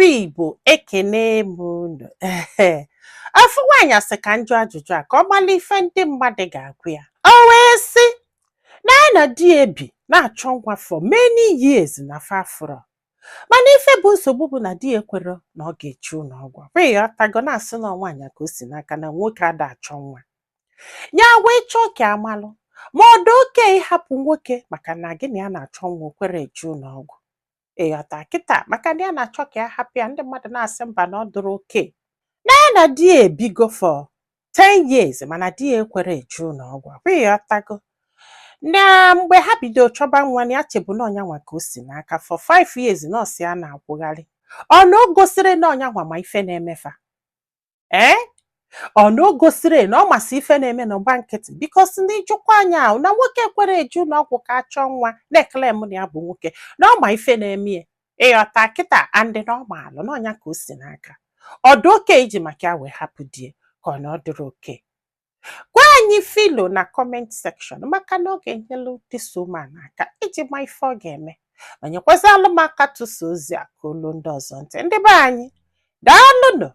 Igbo ekene m unu. Afọ nwaanyị asị ka njụ ajụjụ a ka ọ mara ife ndị mmadụ ga-agụ ya. O wee sị na di ebi na-achọ nwa for many years na fafro. Mana ife bụ nsogbu bụ na di ekwero na ọ ga-echu n'ọgwụ. Ịghọtago na-asị na nwaanyị ka o si n'aka na nwoke ada achọ nwa. Ya wee chọọ ka amalụ ma ọ dị oke ịhapụ nwoke maka na gị na ya na-achọ nwa okwere echu n'ọgwụ. Ịghọta kịta maka na ya na-achọ ka ya hapụ ya, ndị mmadụ na-asị mba na ọ dụrụ oke. Na di ebigo for 10 years mana di ya ekwere eju n'ọgwụ. Ịghọtago na mgbe ha bido chọba nwa ya chebu na ọnyanwa ka o si n'aka for 5 years nọọsụ ya na-akwụgharị. Ọ na o gosiri na ọnyanwa ma ife na-emefa. Ọ na o gosiri na ọ masị ife na-eme n'ọgba nkịtị bikos ndị jụkwa anya ahụ na nwoke ekwere eju n'ọgwụ ka achọ nwa na-ekele m na ya bụ nwoke na ọ ma ife na-eme. Ịghọta kịta andị na ọ maalụ na ọnya ka o si n'aka. Ọ dị oke iji maka ya wee hapụ die ka ọ na ọ dịrị oke. Gwa anyị filo na comment section maka na ọ ga-enyelu this woman aka iji ma ife ọ ga-eme. Onyekwazalụ m aka tụsa ozi a ka olu ndị ọzọ ntị. Ndị be anyị daalụnụ.